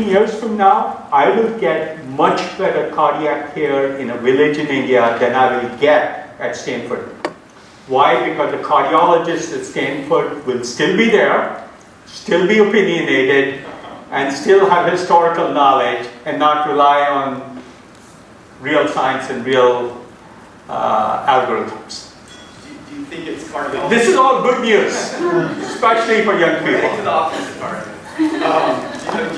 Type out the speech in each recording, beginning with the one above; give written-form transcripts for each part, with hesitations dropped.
20 years from now, I will get much better cardiac care in a village in India than I will get at Stanford. Why? Because the cardiologists at Stanford will still be there, still be opinionated, and still have historical knowledge and not rely on real science and real algorithms. Do you think it's cardiology? This is all good news, especially for young people. Getting to the opposite part. Do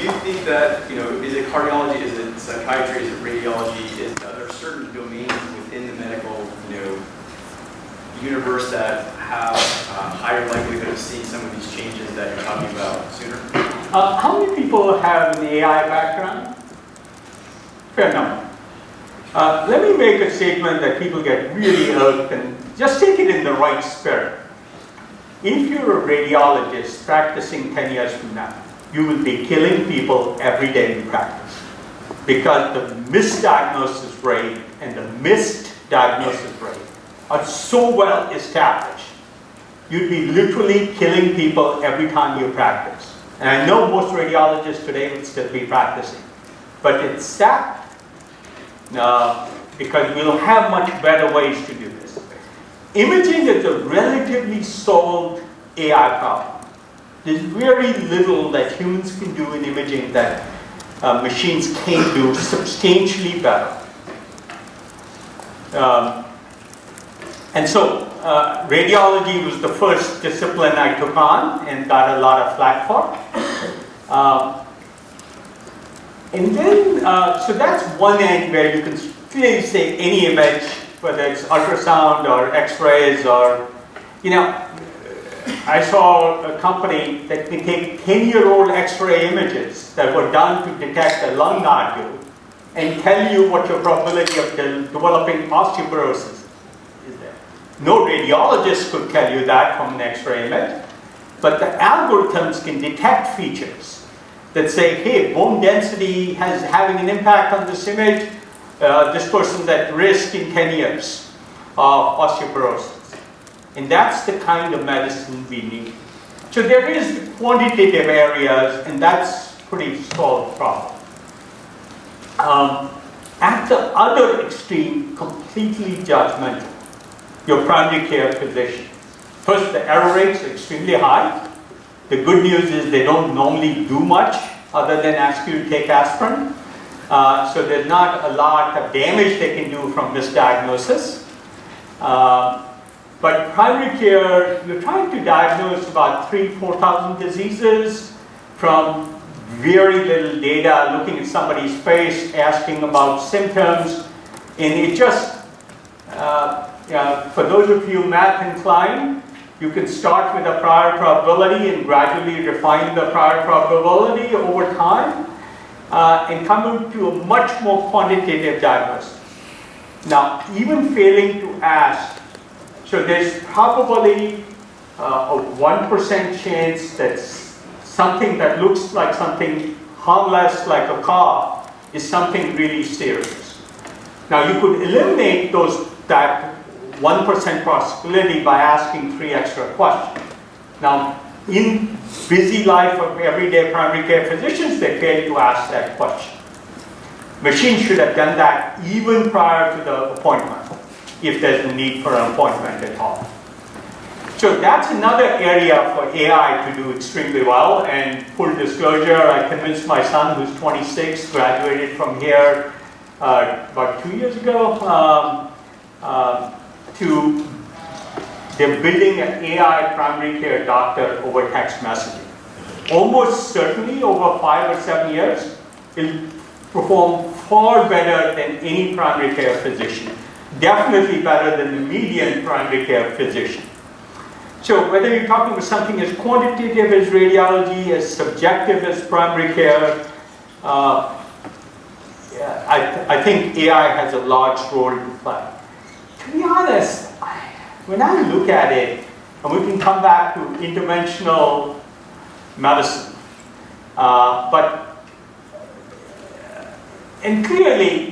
you think that, is it cardiology, is it psychiatry, is it radiology, are there certain domains within the medical, universe that have higher likelihood of seeing some of these changes that you're talking about sooner? How many people have an AI background? Fair number. Let me make a statement that people get really irked, and just take it in the right spirit. If you're a radiologist practicing 10 years from now, you will be killing people every day in practice, because the misdiagnosis rate and the missed diagnosis rate are so well established. You'd be literally killing people every time you practice. And I know most radiologists today would still be practicing, but it's sad because we'll have much better ways to do this. Imaging is a relatively solved AI problem. There's very little that humans can do in imaging that machines can't do substantially better. And so, radiology was the first discipline I took on and got a lot of flack for. And then, so that's one end where you can clearly say any image, whether it's ultrasound or x-rays or, I saw a company that can take 10-year-old x-ray images that were done to detect a lung nodule and tell you what your probability of developing osteoporosis is there. No radiologist could tell you that from an x-ray image, but the algorithms can detect features that say, hey, bone density has having an impact on this image, this person's at risk in 10 years of osteoporosis. And that's the kind of medicine we need. So there is the quantitative areas, and that's pretty solved problem. At the other extreme, completely judgmental, your primary care physician. First, the error rates are extremely high. The good news is they don't normally do much other than ask you to take aspirin. So there's not a lot of damage they can do from misdiagnosis. But primary care, you're trying to diagnose about 4,000 diseases from very little data, looking at somebody's face, asking about symptoms. And it just, for those of you math inclined, you can start with a prior probability and gradually refine the prior probability over time and come to a much more quantitative diagnosis. Now, even failing to ask, so there's probably a 1% chance that something that looks like something harmless, like a car, is something really serious. Now, you could eliminate that 1% possibility by asking 3 extra questions. Now, in busy life of everyday primary care physicians, they fail to ask that question. Machines should have done that even prior to the appointment, if there's a need for an appointment at all. So that's another area for AI to do extremely well. And full disclosure, I convinced my son, who's 26, graduated from here about 2 years ago, they're building an AI primary care doctor over text messaging. Almost certainly over 5 or 7 years, it'll perform far better than any primary care physician. Definitely better than the median primary care physician. So whether you're talking about something as quantitative as radiology, as subjective as primary care, I think AI has a large role to play. To be honest, when I look at it, and we can come back to interventional medicine, and clearly,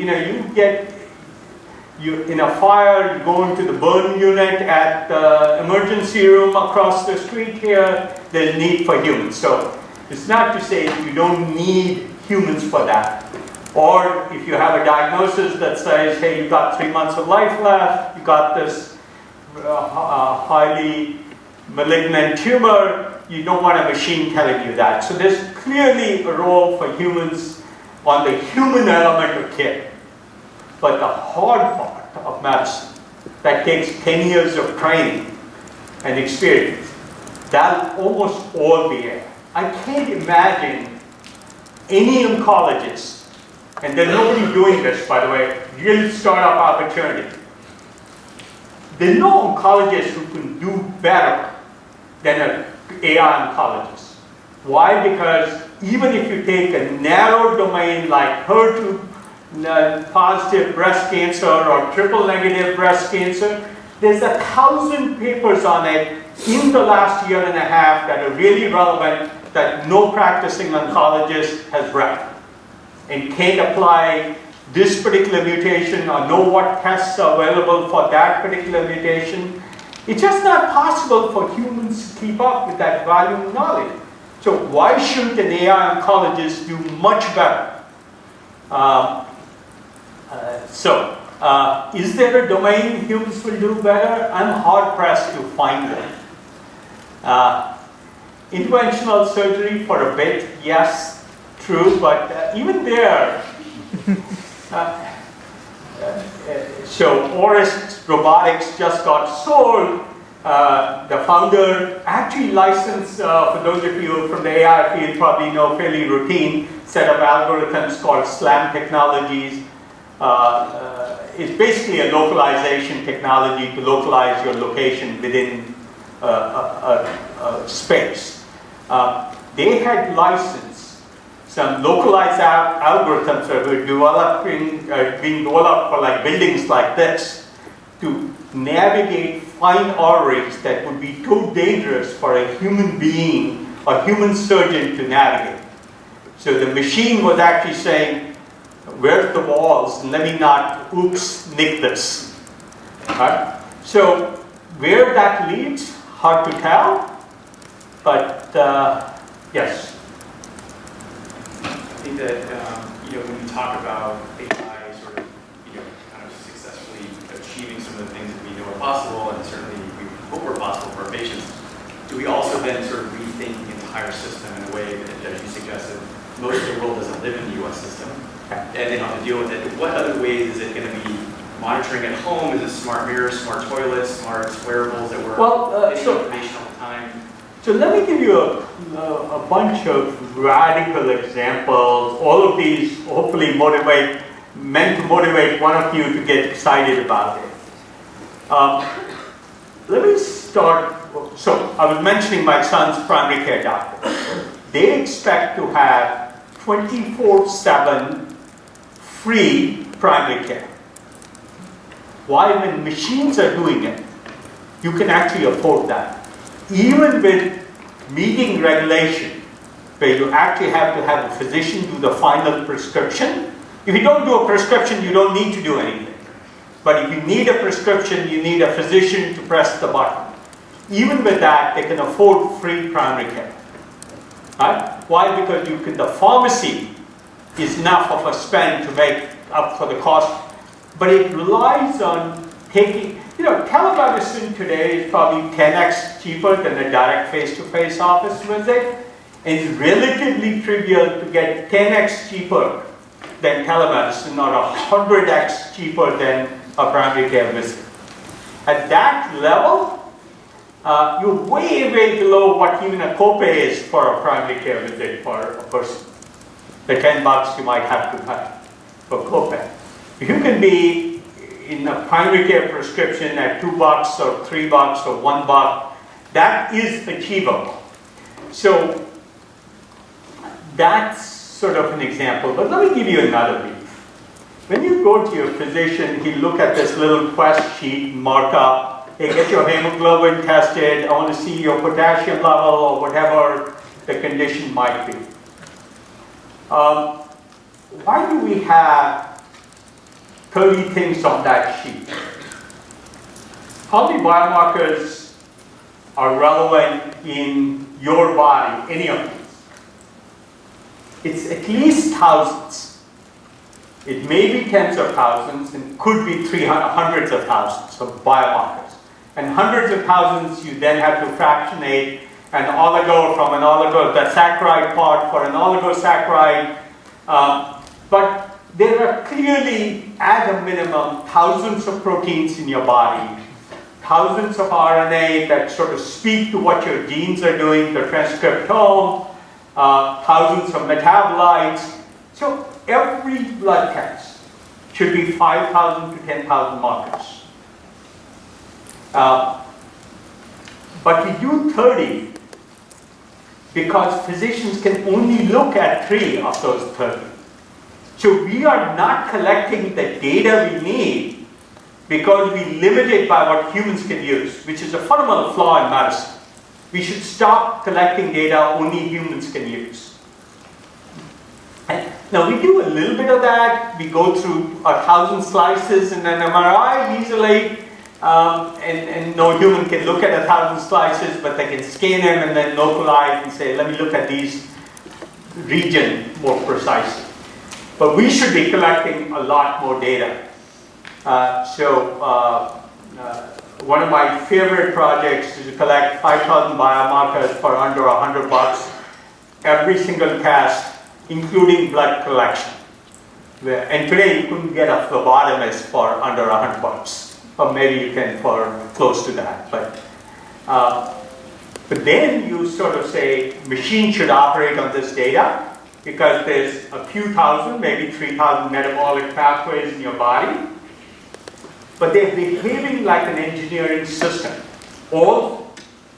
you're in a fire, you go into the burn unit at the emergency room across the street here, there's need for humans. So it's not to say you don't need humans for that. Or if you have a diagnosis that says, hey, you've got 3 months of life left, you got this highly malignant tumor, you don't want a machine telling you that. So there's clearly a role for humans on the human element of care. But the hard part of medicine, that takes 10 years of training and experience, that'll almost all be AI. I can't imagine any oncologist, and there's nobody doing this, by the way, real startup opportunity. There's no oncologist who can do better than an AI oncologist. Why? Because even if you take a narrow domain like HER2 positive breast cancer or triple negative breast cancer, there's 1,000 papers on it in the last year and a half that are really relevant that no practicing oncologist has read and can't apply this particular mutation or know what tests are available for that particular mutation. It's just not possible for humans to keep up with that volume of knowledge. So why shouldn't an AI oncologist do much better? Is there a domain humans will do better? I'm hard-pressed to find one. Interventional surgery for a bit, yes, true, but even there, so Orist Robotics just got sold. The founder actually licensed, for those of you from the AI field probably know, fairly routine set of algorithms called SLAM technologies. It's basically a localization technology to localize your location within a space. They had licensed some localized algorithms that were being developed for like buildings like this to navigate fine arteries that would be too dangerous for a human being or human surgeon to navigate. So the machine was actually saying, where's the walls? Let me not, nick this. Right? So where that leads, hard to tell, but yes. I think that when you talk about AI sort of kind of successfully achieving some of the things that we know are possible, and certainly we hope are possible for our patients, do we also then sort of rethink the entire system in a way that, as you suggested, most of the world doesn't live in the U.S. system, and they don't have to deal with it? What other ways is it going to be monitoring at home? Is it smart mirrors, smart toilets, smart wearables that were getting information all the time? So let me give you a bunch of radical examples. All of these hopefully meant to motivate one of you to get excited about it. Let me start. So I was mentioning my son's primary care doctor. They expect to have 24/7 free primary care. Why? When machines are doing it, you can actually afford that. Even with meeting regulation, where you actually have to have a physician do the final prescription. If you don't do a prescription, you don't need to do anything. But if you need a prescription, you need a physician to press the button. Even with that, they can afford free primary care. Right? Why? Because the pharmacy is enough of a spend to make up for the cost, but it relies on taking, telemedicine today is probably 10x cheaper than a direct face-to-face office visit. And it's relatively trivial to get 10x cheaper than telemedicine or 100x cheaper than a primary care visit. At that level, you're way, way below what even a copay is for a primary care visit for a person. The $10 you might have to pay for copay. You can be in a primary care prescription at $2 or $3 or $1, that is achievable. So that's sort of an example, but let me give you another brief. When you go to your physician, he'll look at this little quest sheet, mark up, hey, get your hemoglobin tested, I want to see your potassium level or whatever the condition might be. Why do we have 30 things on that sheet? How many biomarkers are relevant in your body, any of these? it's at least thousands. It may be tens of thousands and could be hundreds of thousands of biomarkers. And hundreds of thousands you then have to fractionate an oligo from an oligo, the saccharide part for an oligosaccharide. But there are clearly, at a minimum, thousands of proteins in your body, thousands of RNA that sort of speak to what your genes are doing, the transcriptome, thousands of metabolites. So every blood test should be 5,000 to 10,000 markers. But we do 30 because physicians can only look at 3 of those 30. So we are not collecting the data we need because we limit it by what humans can use, which is a fundamental flaw in medicine. We should stop collecting data only humans can use. And now we do a little bit of that. We go through 1,000 slices in an MRI easily, and no human can look at 1,000 slices, but they can scan them and then localize and say, let me look at these region more precisely. But we should be collecting a lot more data. One of my favorite projects is to collect 5,000 biomarkers for under $100, every single test, including blood collection. And today you couldn't get a phlebotomist for under $100, or maybe you can for close to that. But then you sort of say, machine should operate on this data, because there's a few thousand, maybe 3,000 metabolic pathways in your body, but they're behaving like an engineering system. All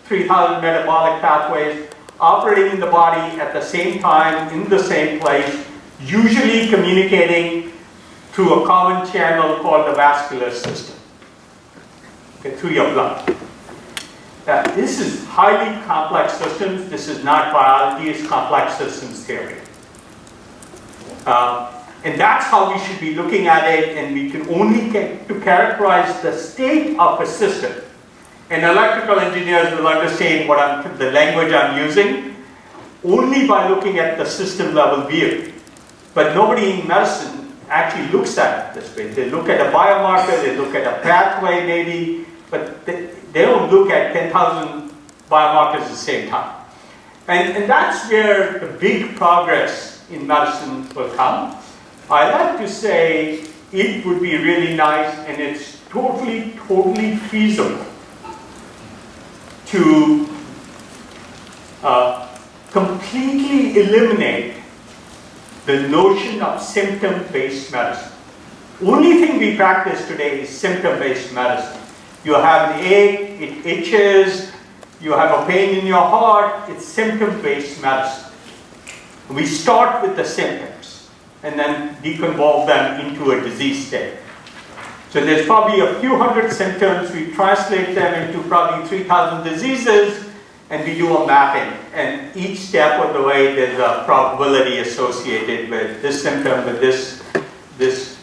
3,000 metabolic pathways operating in the body at the same time, in the same place, usually communicating through a common channel called the vascular system, okay, through your blood. This is highly complex systems. This is not biology, it's complex systems theory. And that's how we should be looking at it, and we can only get to characterize the state of a system. And electrical engineers will understand the language I'm using only by looking at the system level view. But nobody in medicine actually looks at it this way. They look at a biomarker, they look at a pathway maybe, but they don't look at 10,000 biomarkers at the same time. And that's where the big progress in medicine will come. I like to say it would be really nice, and it's totally feasible to completely eliminate the notion of symptom-based medicine. Only thing we practice today is symptom-based medicine. You have an ache, it itches, you have a pain in your heart, it's symptom-based medicine. We start with the symptoms and then deconvolve them into a disease state. So there's probably a few hundred symptoms, we translate them into probably 3,000 diseases, and we do a mapping. And each step of the way there's a probability associated with this symptom, with this. This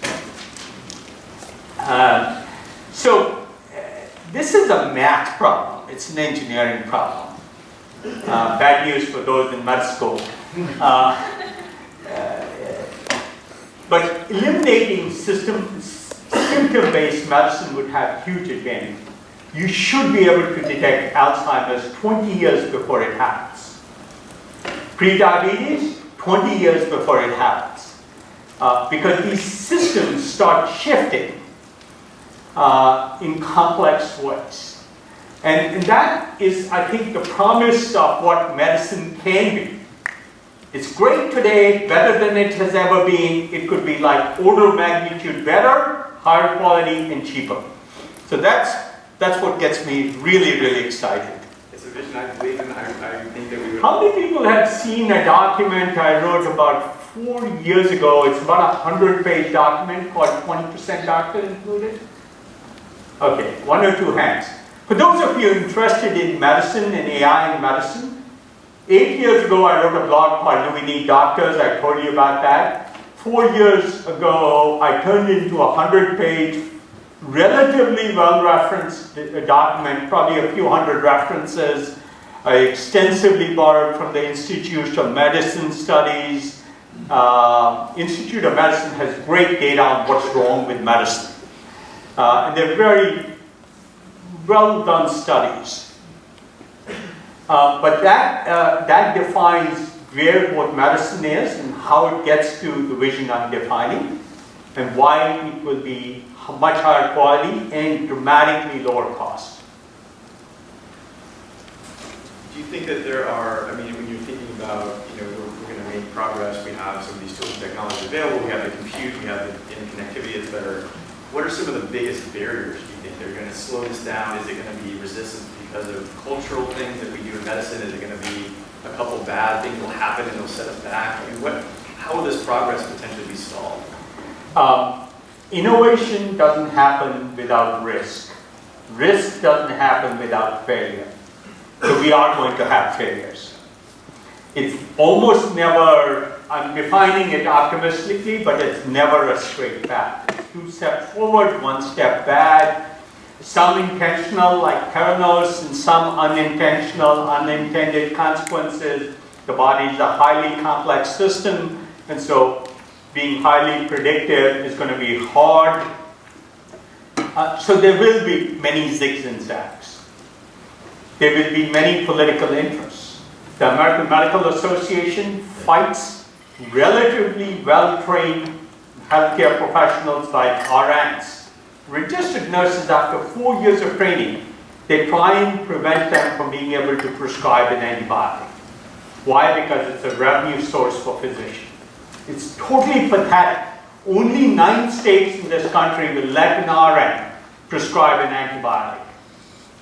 is a math problem, it's an engineering problem. Bad news for those in med school. But eliminating symptom-based medicine would have huge advantage. You should be able to detect Alzheimer's 20 years before it happens. Pre-diabetes, 20 years before it happens. Because these systems start shifting in complex ways. And that is, I think, the promise of what medicine can be. It's great today, better than it has ever been. It could be like order of magnitude better, higher quality, and cheaper. So that's what gets me really excited. It's a vision I believe in. I think that we would... How many people have seen a document I wrote about 4 years ago? It's about a 100-page document called 20% Doctor Included. Okay, 1 or 2 hands. For those of you interested in medicine and AI in medicine, 8 years ago I wrote a blog called Do We Need Doctors? I told you about that. 4 years ago I turned into a 100-page, relatively well-referenced document, probably a few hundred references. I extensively borrowed from the Institute of Medicine Studies, Institute of Medicine has great data on what's wrong with medicine. And they're very well done studies. But that defines what medicine is and how it gets to the vision I'm defining, and why it will be much higher quality and dramatically lower cost. Do you think that there are, I mean, when you're thinking about, we're going to make progress, we have some of these tools and technologies available, we have the compute, we have the interconnectivity that's better. What are some of the biggest barriers do you think that are going to slow this down? Is it going to be resistance because of cultural things that we do in medicine? Is it going to be a couple bad things will happen and they'll set us back? I mean, how will this progress potentially be stalled? Innovation doesn't happen without risk. Risk doesn't happen without failure. So we are going to have failures. It's almost never, I'm defining it optimistically, but it's never a straight path. 2 steps forward, 1 step back. Some intentional, like Theranos, and some unintentional, unintended consequences. The body is a highly complex system, and so being highly predictive is going to be hard. So there will be many zigs and zags. There will be many political interests. The American Medical Association fights relatively well-trained healthcare professionals like RNs. Registered nurses, after 4 years of training, they try and prevent them from being able to prescribe an antibiotic. Why? Because it's a revenue source for physicians. It's totally pathetic. Only 9 states in this country will let an RN prescribe an antibiotic.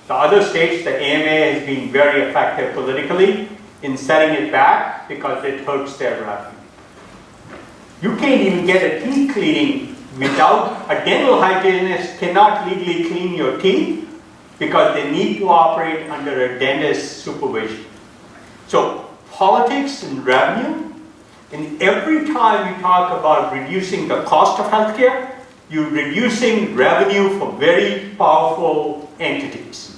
The other states, the AMA has been very effective politically in setting it back because it hurts their revenue. You can't even get a teeth cleaning without, a dental hygienist cannot legally clean your teeth because they need to operate under a dentist's supervision. So politics and revenue, and every time you talk about reducing the cost of healthcare, you're reducing revenue for very powerful entities.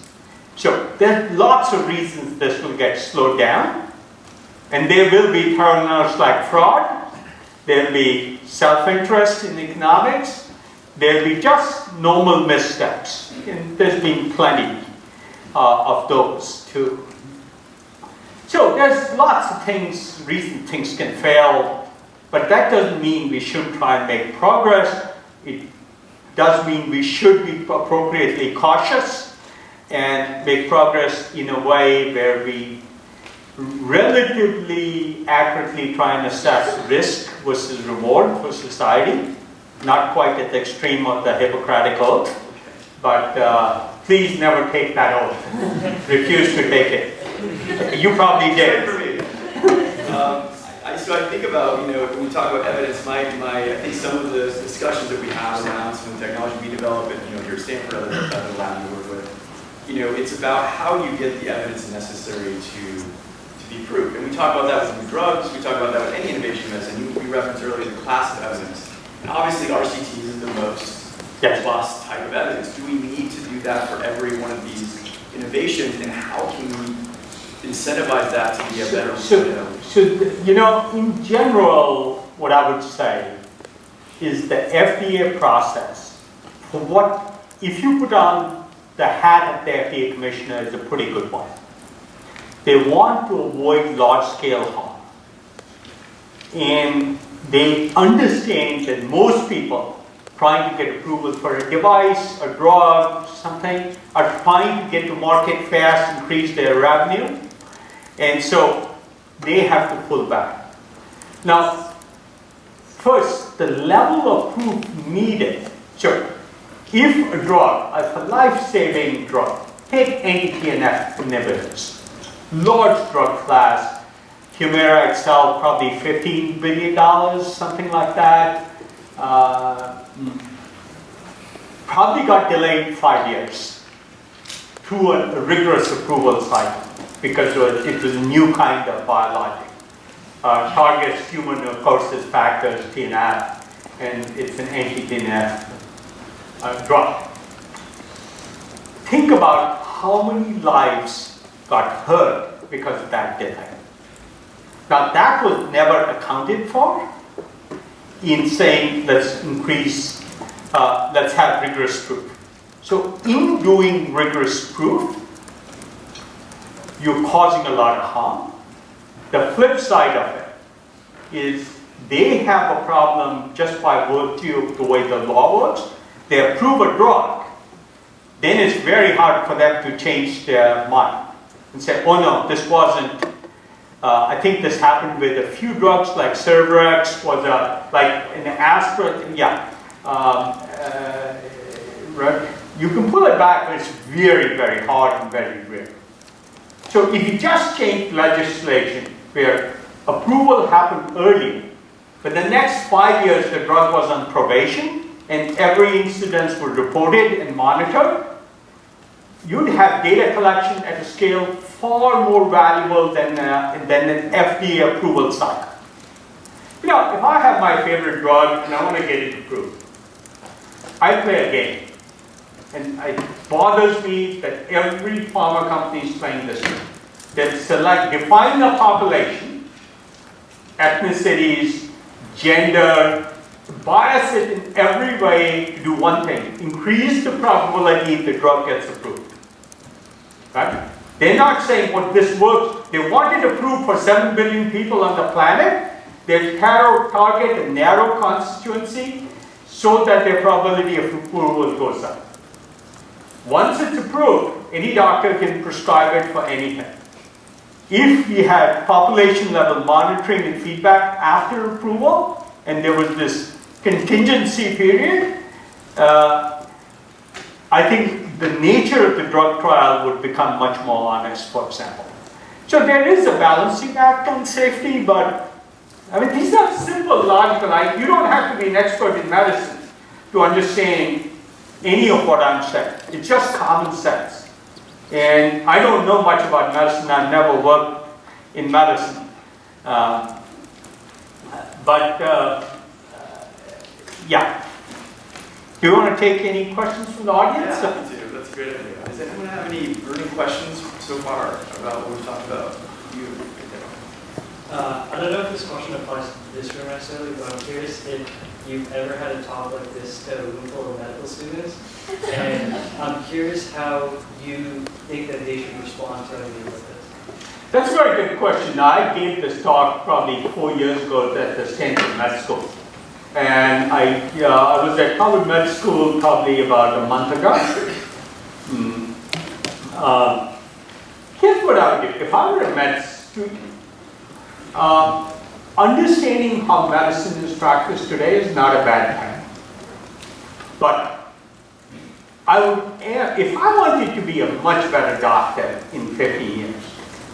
So there's lots of reasons this will get slowed down, and there will be terminals like fraud, there'll be self-interest in economics, there'll be just normal missteps, and there's been plenty of those too. So there's lots of things, reasons things can fail, but that doesn't mean we shouldn't try and make progress. It does mean we should be appropriately cautious and make progress in a way where we relatively accurately try and assess risk versus reward for society. Not quite at the extreme of the Hippocratic Oath, but please never take that oath. Refuse to take it. You probably did. So I think about, when we talk about evidence, I think some of the discussions that we have around some of the technology we develop, and here at Stanford, other lab we work with, it's about how you get the evidence necessary to be proved. And we talk about that with new drugs, we talk about that with any innovation in medicine. We referenced earlier the class of evidence. And obviously RCTs is the most robust type of evidence. Do we need to do that for every one of these innovations, and how can we incentivize that to be a better in general, what I would say is the FDA process, if you put on the hat of the FDA commissioner, is a pretty good one. They want to avoid large-scale harm. And they understand that most people trying to get approval for a device, a drug, something, are trying to get to market fast, increase their revenue. And so they have to pull back. Now, first, the level of proof needed. So, if a drug, if a life-saving drug, take anti-TNF inhibitors, large drug class, Humira itself probably $15 billion, something like that, probably got delayed 5 years through a rigorous approval cycle because it was a new kind of biologic. Targets human necrosis factors, TNF, and it's an anti-TNF drug. Think about how many lives got hurt because of that delay. Now that was never accounted for, in saying let's let's have rigorous proof. So in doing rigorous proof, you're causing a lot of harm. The flip side of it is they have a problem just by virtue of the way the law works. They approve a drug, then it's very hard for them to change their mind and say, oh no, this wasn't, I think this happened with a few drugs like Cervarix was like an aspirin, yeah. You can pull it back, but it's very, very hard and very rare. So if you just change legislation where approval happened early, for the next 5 years the drug was on probation and every incident was reported and monitored, you'd have data collection at a scale far more valuable than an FDA approval cycle. You know, if I have my favorite drug and I want to get it approved, I play a game. And it bothers me that every pharma company is playing this game. They select, define the population, ethnicities, gender, bias it in every way to do one thing, increase the probability the drug gets approved. Right? They're not saying, well, this works. They want it approved for 7 billion people on the planet. They target a narrow constituency so that their probability of approval goes up. Once it's approved, any doctor can prescribe it for anything. If we had population level monitoring and feedback after approval, and there was this contingency period, I think the nature of the drug trial would become much more honest, for example. So there is a balancing act on safety, but I mean, these are simple, logical. You don't have to be an expert in medicine to understand any of what I'm saying. It's just common sense. And I don't know much about medicine. I've never worked in medicine. Yeah. Do you want to take any questions from the audience? Yeah, me too. That's a great idea. Does anyone have any burning questions so far about what we've talked about? I don't know if this question applies to this room necessarily, but I'm curious if you've ever had a talk like this to a room full of medical students. And I'm curious how you think that they should respond to anything like this. That's a very good question. I gave this talk probably 4 years ago at the Stanford Med School. And I was at Harvard Med School probably about a month ago. Here's what I would do. If I were a med student, understanding how medicine is practiced today is not a bad thing. But if I wanted to be a much better doctor in 50 years,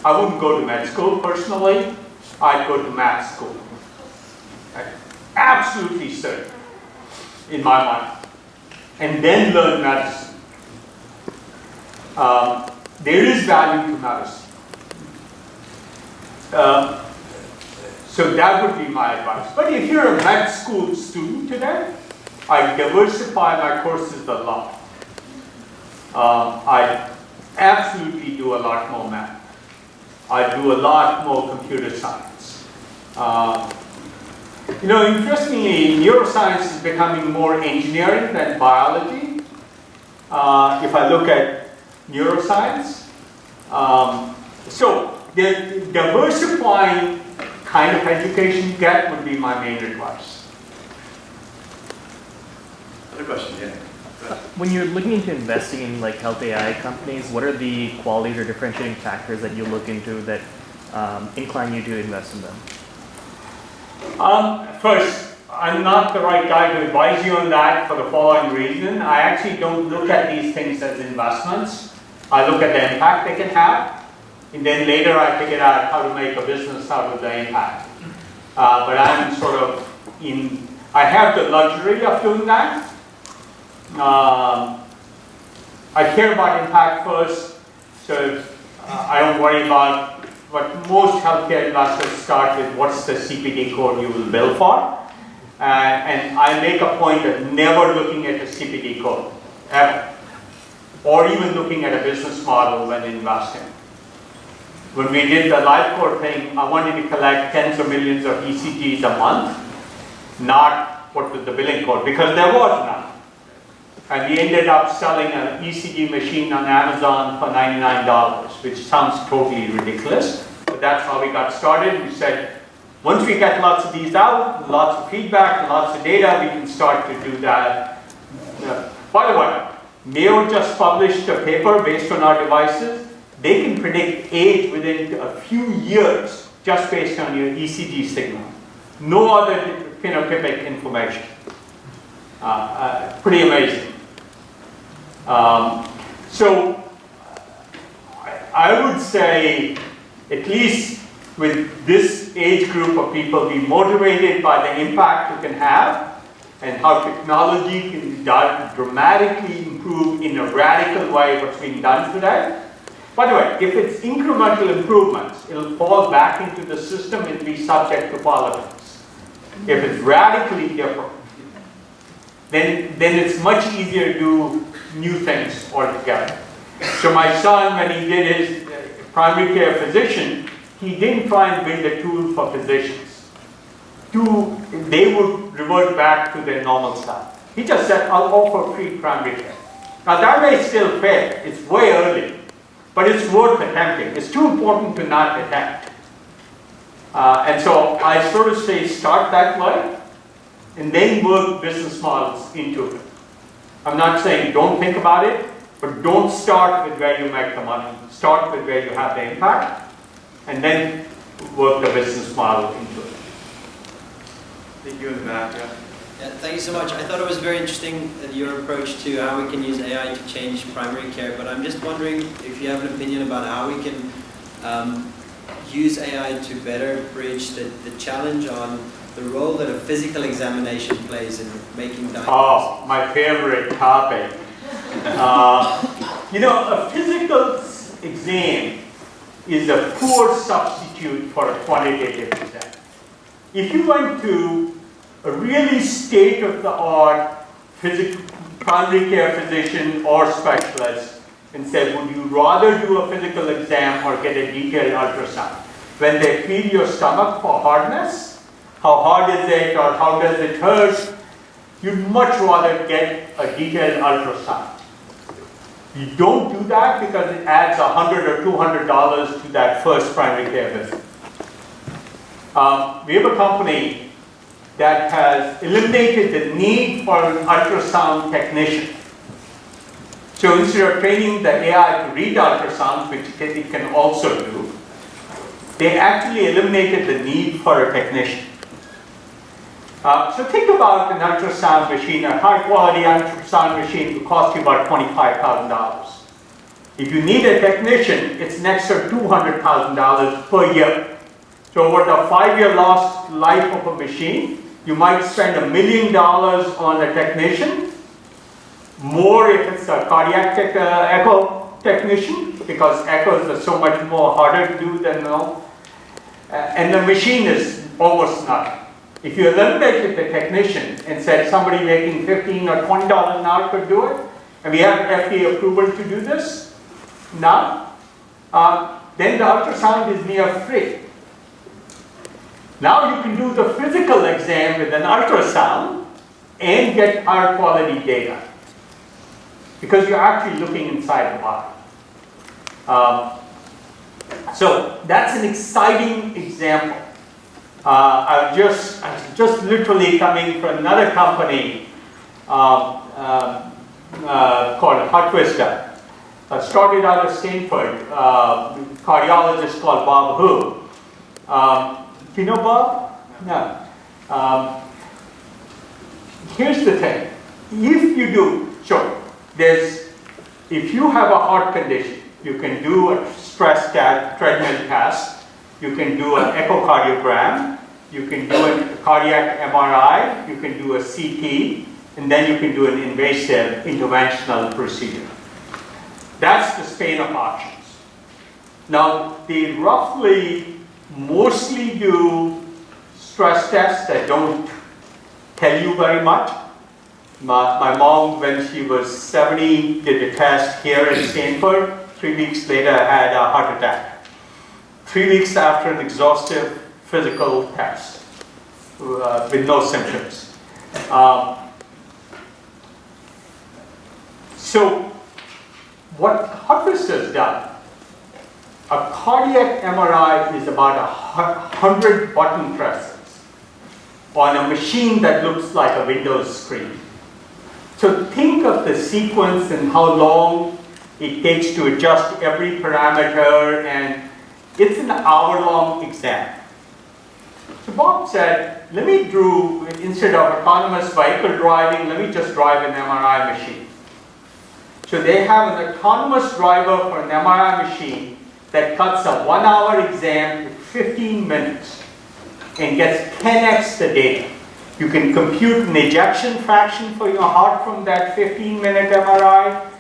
I wouldn't go to med school personally. I'd go to math school. Right? Absolutely certain, in my mind. And then learn medicine. There is value to medicine. So that would be my advice. But if you're a med school student today, I diversify my courses a lot. I absolutely do a lot more math. I do a lot more computer science. Interestingly, neuroscience is becoming more engineering than biology. If I look at neuroscience, so the diversifying kind of education you get would be my main advice. Other question, yeah. When you're looking into investing in like health AI companies, what are the qualities or differentiating factors that you look into that incline you to invest in them? First, I'm not the right guy to advise you on that for the following reason. I actually don't look at these things as investments. I look at the impact they can have, and then later I figure out how to make a business out of the impact. But I'm sort of I have the luxury of doing that. I care about impact first, so I don't worry about what most healthcare investors start with. What's the CPD code you will bill for? And I make a point of never looking at the CPD code, ever. Or even looking at a business model when investing. When we did the LifeCore thing, I wanted to collect tens of millions of ECGs a month. not what was the billing code, because there was none. And we ended up selling an ECG machine on Amazon for $99, which sounds totally ridiculous, but that's how we got started. We said, once we get lots of these out, lots of feedback, lots of data, we can start to do that. By the way, Mayo just published a paper based on our devices. They can predict age within a few years just based on your ECG signal. No other phenotypic information. Pretty amazing. So I would say, at least with this age group of people, be motivated by the impact you can have and how technology can dramatically improve in a radical way what's being done today. By the way, if it's incremental improvements, it'll fall back into the system and be subject to politics. If it's radically different, then it's much easier to do new things altogether. So my son, when he did his primary care physician, he didn't try and build a tool for physicians. They would revert back to their normal stuff. He just said, I'll offer free primary care. Now that may still fail. It's way early. But it's worth attempting. It's too important to not attempt. And so I sort of say start that way and then work business models into it. I'm not saying don't think about it, but don't start with where you make the money. Start with where you have the impact and then work the business model into it. Thank you in the back, yeah. Yeah, thank you so much. I thought it was very interesting your approach to how we can use AI to change primary care, but I'm just wondering if you have an opinion about how we can use AI to better bridge the challenge on the role that a physical examination plays in making diagnoses. Oh, my favorite topic. A physical exam is a poor substitute for a quantitative exam. If you went to a really state-of-the-art primary care physician or specialist and said, would you rather do a physical exam or get a detailed ultrasound? When they feel your stomach for hardness, how hard is it or how does it hurt, you'd much rather get a detailed ultrasound. You don't do that because it adds $100 or $200 to that first primary care visit. We have a company that has eliminated the need for an ultrasound technician. So instead of training the AI to read ultrasounds, which it can also do, they actually eliminated the need for a technician. So think about an ultrasound machine. A high quality ultrasound machine will cost you about $25,000. If you need a technician, it's an extra $200,000 per year. So over the 5-year life of a machine, you might spend $1 million on a technician, more if it's a cardiac echo technician, because echoes are so much more harder to do than no. And the machine is almost nothing. If you eliminated the technician and said somebody making $15 or $20 an hour could do it, and we have FDA approval to do this now, then the ultrasound is near free. Now you can do the physical exam with an ultrasound and get higher quality data because you're actually looking inside the body. So that's an exciting example. I'm just literally coming from another company called Hutwista. Started out of Stanford, cardiologist called Bob Hu. Do you know Bob? No. Here's the thing. If you do, if you have a heart condition, you can do a stress treadmill test, you can do an echocardiogram, you can do a cardiac MRI, you can do a CT, and then you can do an invasive interventional procedure. That's the span of options. Now, they mostly do stress tests that don't tell you very much. My mom, when she was 70, did a test here in Stanford. 3 weeks later, had a heart attack. 3 weeks after an exhaustive physical test. with no symptoms. So what Harvest has done, a cardiac MRI is about 100 button presses on a machine that looks like a Windows screen. So think of the sequence and how long it takes to adjust every parameter, and it's an hour-long exam. So Bob said, let me do, instead of autonomous vehicle driving, let me just drive an MRI machine. So they have an autonomous driver for an MRI machine that cuts a 1-hour exam to 15 minutes and gets 10x the data. You can compute an ejection fraction for your heart from that 15-minute MRI,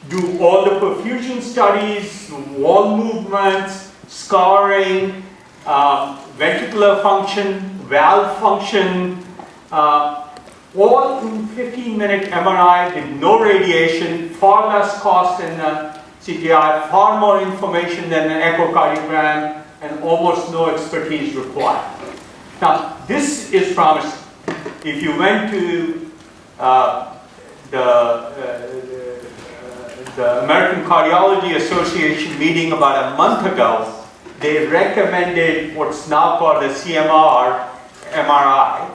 do all the perfusion studies, wall movements, scarring, ventricular function, valve function, all in 15-minute MRI with no radiation, far less cost than a CTI, far more information than an echocardiogram, and almost no expertise required. Now, this is promising. If you went to the American Cardiology Association meeting about a month ago, they recommended what's now called a CMR MRI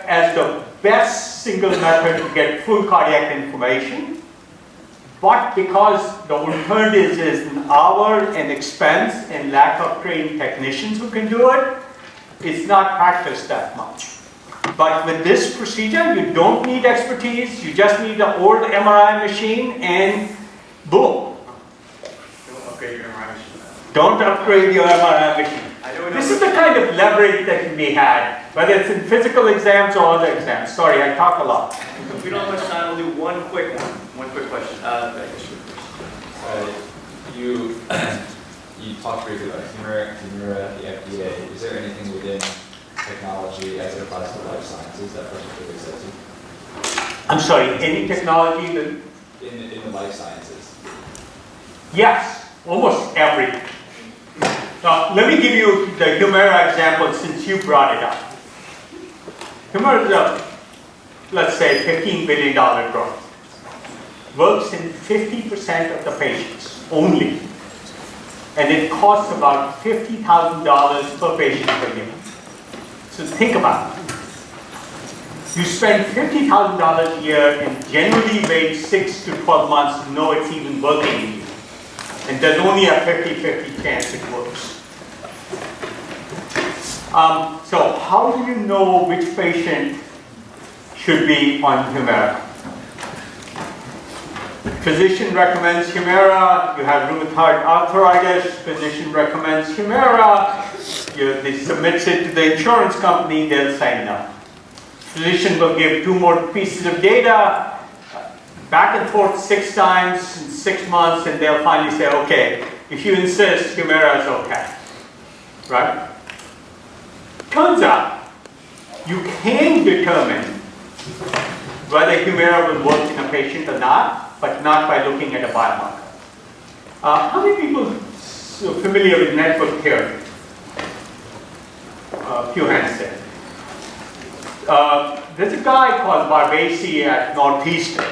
as the best single method to get full cardiac information. But because the alternative is an hour and expense and lack of trained technicians who can do it, it's not practiced that much. But with this procedure, you don't need expertise, you just need an old MRI machine and boom. Don't upgrade your MRI machine. Don't upgrade your MRI machine. This is the kind of leverage that can be had, whether it's in physical exams or other exams. Sorry, I talk a lot. If we don't have much time, we'll do one quick question. You talked briefly about Humira, the FDA. Is there anything within technology as it applies to life sciences that particularly excites you? I'm sorry, any technology that... In the life sciences? Yes, almost everything. Now, let me give you the Humira example since you brought it up. Humira is a, let's say, $15 billion drug. Works in 50% of the patients only. And it costs about $50,000 per patient per year. So think about it. You spend $50,000 a year and generally wait 6 to 12 months to know it's even working in you. And there's only a 50-50 chance it works. So how do you know which patient should be on Humira? Physician recommends Humira, you have rheumatoid arthritis, physician recommends Humira, they submit it to the insurance company, they'll say no. Physician will give 2 more pieces of data, back and forth 6 times in 6 months, and they'll finally say, okay, if you insist, Humira is okay, right? Turns out, you can determine whether Humira will work in a patient or not, but not by looking at a biomarker. How many people are familiar with network theory? A few hands there. There's a guy called Barbasi at Northeastern.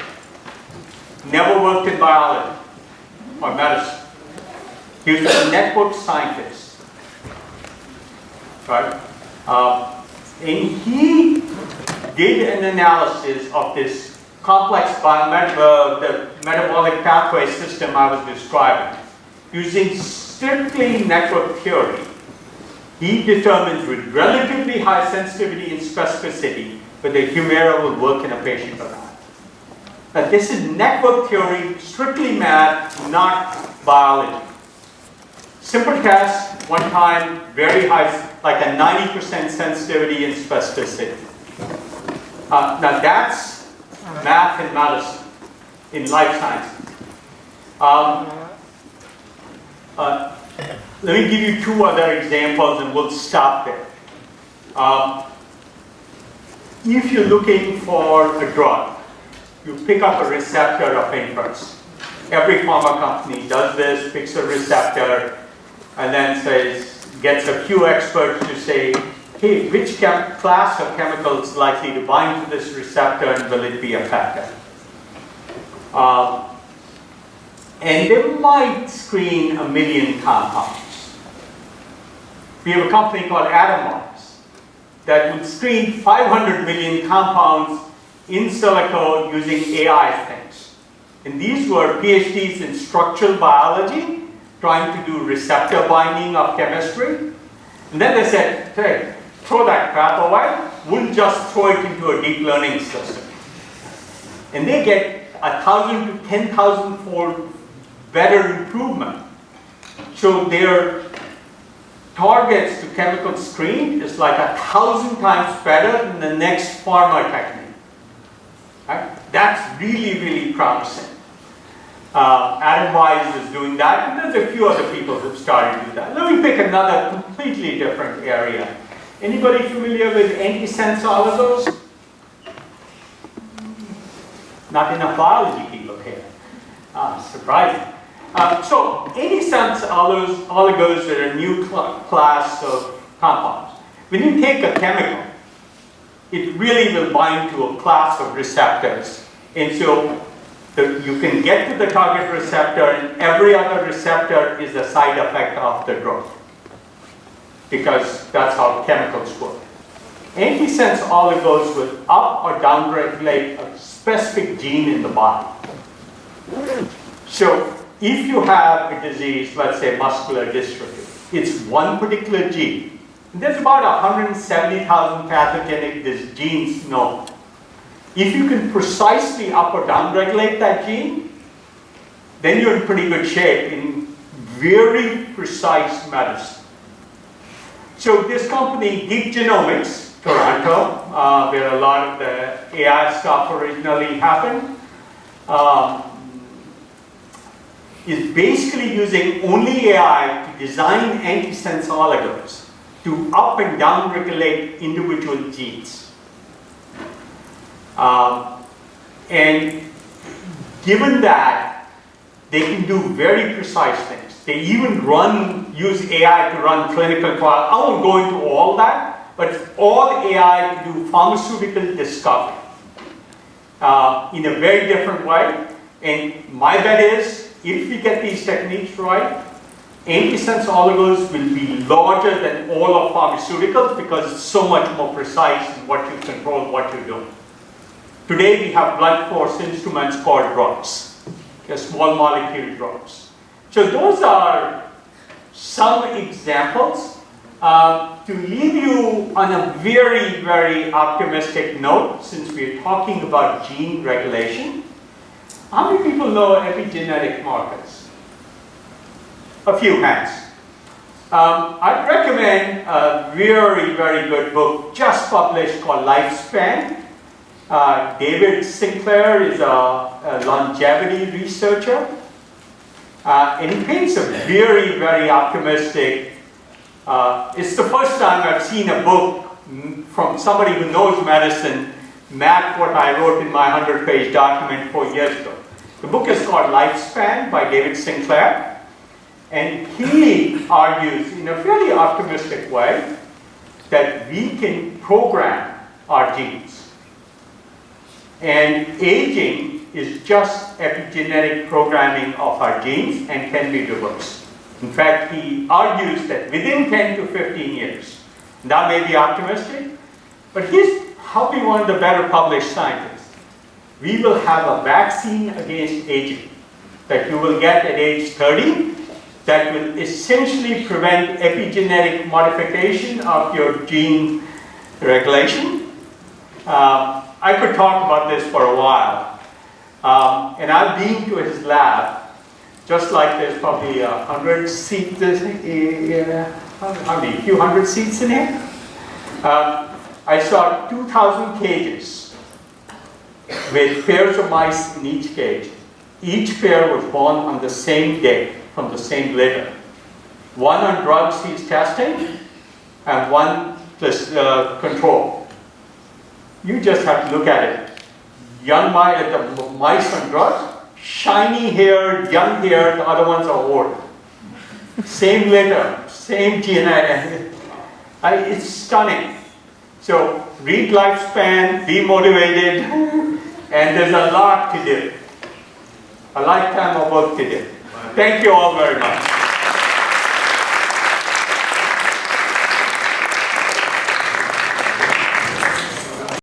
Never worked in biology or medicine. He was a network scientist, right? And he did an analysis of this complex the metabolic pathway system I was describing. Using strictly network theory, he determines with relatively high sensitivity and specificity whether Humira will work in a patient or not. Now this is network theory, strictly math, not biology. Simple test, one time, very high, like a 90% sensitivity and specificity. Now that's math and medicine in life sciences. Let me give you 2 other examples and we'll stop there. If you're looking for a drug, you pick up a receptor of interest. Every pharma company does this, picks a receptor, and then says, gets a few experts to say, hey, which class of chemicals is likely to bind to this receptor and will it be effective? And they might screen 1 million compounds. We have a company called Atomwise that would screen 500 million compounds in silico using AI things. And these were PhDs in structural biology, trying to do receptor binding of chemistry. And then they said, hey, throw that crap away, we'll just throw it into a deep learning system. And they get 1,000 to 10,000 fold better improvement. So their targets to chemical screen is like 1,000 times better than the next pharma technique. Right? That's really, really promising. Atomwise is doing that, and there's a few other people who've started to do that. Let me pick another completely different area. Anybody familiar with antisense oligos? Not enough biology people here. Surprising. So antisense oligos are a new class of compounds. When you take a chemical, it really will bind to a class of receptors. And so you can get to the target receptor, and every other receptor is a side effect of the drug, because that's how chemicals work. Antisense oligos will up or downregulate a specific gene in the body. So if you have a disease, let's say muscular dystrophy, it's one particular gene. There's about 170,000 pathogenic genes known. If you can precisely up or down regulate that gene, then you're in pretty good shape in very precise medicine. So this company, Deep Genomics, Toronto, where a lot of the AI stuff originally happened, is basically using only AI to design antisense oligos to up and down regulate individual genes. And given that, they can do very precise things. They even use AI to run clinical trials. I won't go into all that, but it's all AI to do pharmaceutical discovery in a very different way. And my bet is, if we get these techniques right, antisense oligos will be larger than all of pharmaceuticals because it's so much more precise in what you control, what you're doing. Today we have blunt force instruments called drugs. They're small molecule drugs. So those are some examples. To leave you on a very, very optimistic note, since we're talking about gene regulation, how many people know epigenetic markers? A few hands. I'd recommend a very, very good book just published called Lifespan. David Sinclair is a longevity researcher. And he paints a very, very optimistic. It's the first time I've seen a book from somebody who knows medicine map what I wrote in my 100-page document 4 years ago. The book is called Lifespan by David Sinclair. And he argues in a fairly optimistic way that we can program our genes. And aging is just epigenetic programming of our genes and can be reversed. In fact, he argues that within 10 to 15 years, that may be optimistic, but he's probably one of the better published scientists. We will have a vaccine against aging that you will get at age 30 that will essentially prevent epigenetic modification of your gene regulation. I could talk about this for a while. And I've been to his lab, just like there's probably 100 seats, how many, a few hundred seats in here. I saw 2,000 cages with pairs of mice in each cage. Each pair was born on the same day from the same litter. One on drugs he's testing, and one just control. You just have to look at it. Young mice, the mice on drugs, shiny hair, young hair, the other ones are old. Same litter, Same gene. It's stunning. So read lifespan, be motivated, and there's a lot to do. A lifetime of work to do. Thank you all very much.